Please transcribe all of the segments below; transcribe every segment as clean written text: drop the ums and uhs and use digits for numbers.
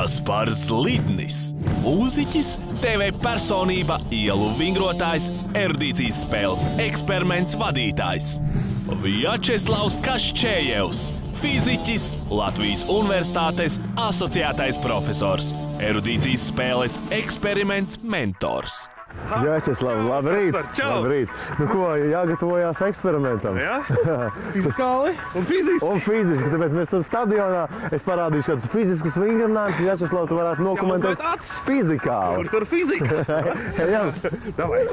Kaspars Lidnis, mūziķis, TV personība, ielu vingrotājs, erudīcijas spēles eksperiments vadītājs. Vjačeslavs Kaščējevs, fiziķis, Latvijas Universitātes asociētais profesors, erudīcijas spēles eksperiments mentors. Vjačeslav, labrīt! Čau! Labrīt! Nu ko, jāgatavojās eksperimentam? Ja? Fizikāli un fiziski. Un fiziski, tāpēc mēs esam stadionā. Es parādīšu kādus fiziskus vingrinājumus. Vjačeslav, tu varētu nokomentēt fizikāli. Tur fizika. Jā. Davai.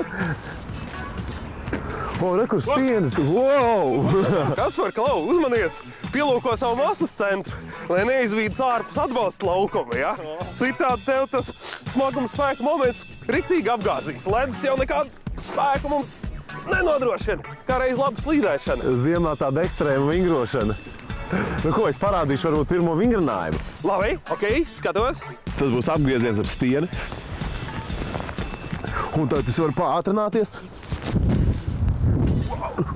O, re, kur stienas! Wow! Kaspar, klau, uzmanies! Pielūko savu masas centru, lai neizvīdas ārpus atbalsta laukuma, ja? Citādi tev tas smaguma spēka moments riktīgi apgāzīs. Ledus jau nekādu spēku mums nenodrošina, kā reiz laba slīdēšana. Ziemā tāda ekstrēma vingrošana. Nu ko, es parādīšu varbūt pirmo vingrinājumu. Labi, ok, skatos. Tas būs apgrieziens ap stieni. Un tad tas var pātrināties.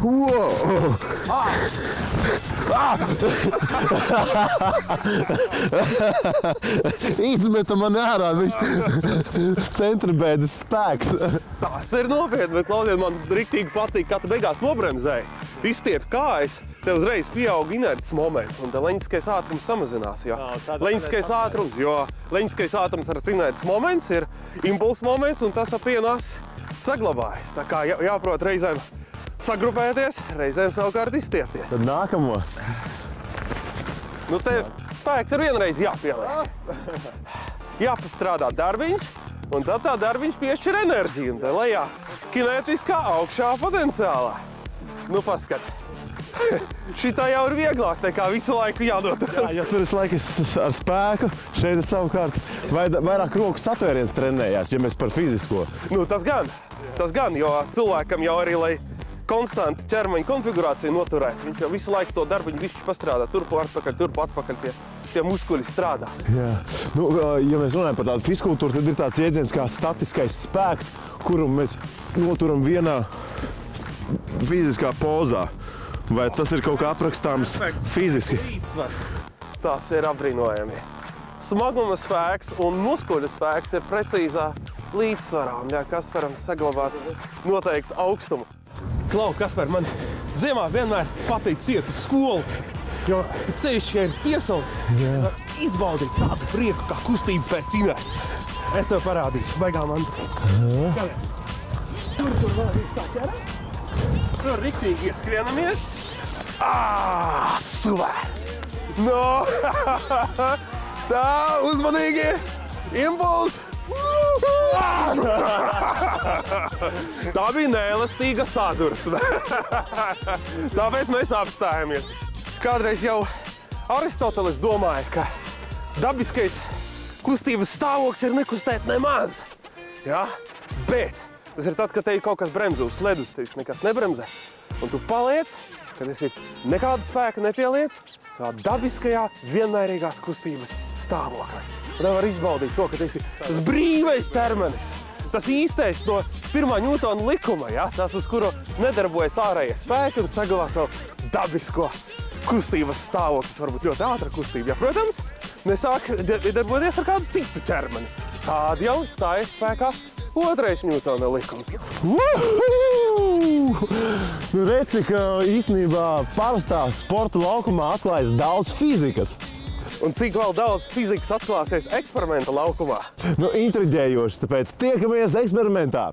Wow! Izmeta man ārā, viņš centribēdas spēks. Tas ir nopietni, bet klausies, man riktīgi patīk, kā tu beigās nobremzēji. Izstiep kājas, tev uzreiz pieaug inerces moments, un te leņķiskais ātrums samazinās. Leņķiskais ātrums ar inerces moments ir impulsa moments, un tas apienās saglabājas. Tā kā jāprot reizēm sagrupēties, reizēm savukārt izstiepties. Tad nākamo. Nu, te spēks ir vienreiz jāpieliek. Jāpastrādā darbiņš, un tad tā darbiņš piešķir enerģiju. Un te lejā kinētiskā augšā potenciālā. Nu, paskat. Šitā jau ir vieglāk, nekā visu laiku jādod. Jā, ja tur es laiku ar spēku, šeit es savukārt vairāk roku satvēriens trenējās, ja mēs par fizisko. Nu, tas gan, jo cilvēkam jau arī, lai konstanti ķermeņa konfigurāciju noturēt, viņš jau visu laiku to darbiņu bišķi pastrādā, turpu atpakaļ, tie muskuļi strādā. Jā. Nu, ja mēs runājam par tādu fiskultūru, tad ir tāds jēdziens kā statiskais spēks, kuru mēs noturam vienā fiziskā pozā. Vai tas ir kaut kā aprakstāms fiziski? Tas ir apbrīnojami. Smaguma spēks un muskuļu spēks ir precīzā līdzsvarā, un Kasparam saglabāt noteiktu augstumu. Klau, Kaspar, man ziemā vienmēr patīk ciet uz skolu, jo ceļš, ja ir piesaules, izbaudīt tādu prieku kā kustību pēc inerces. Es tev parādīšu, baigā mantra. Tur vēl ir tā ķerā. Tur riktīgi ieskrienamies. Super! No! Tā, uzmanīgi! Impuls! Tā bija neelastīga sadursme. Tāpēc mēs apstājamies. Kādreiz jau Aristoteles domāja, ka dabiskais kustības stāvoklis ir nekustēt nemaz. Ja? Bet tas ir tad, kad te ir kaut kas bremzē uz ledus, tevis nekas nebremzē. Un tu paliec, kad esi nekāda spēka nepieliec, tā dabiskajā vienmērīgās kustības stāvoklī. Un tā var izbaudīt to, ka esi tas brīvais ķermenis, tas īstais no pirmā Ņūtona likuma, ja? Tas, uz kuru nedarbojas ārējie spēki un saglabā savu dabisko kustības stāvokli. Tas var būt ļoti ātra kustība, ja, protams, nesāk darboties ar kādu citu ķermeni. Tādi jau stājas spēkā otrais Ņūtona likums. Nu, redzi, ka īstenībā parastā sporta laukumā atklājas daudz fizikas. Un cik vēl daudz fizikas atklāsies eksperimenta laukumā? Nu, intriģējoši, tāpēc tiekamies eksperimentā!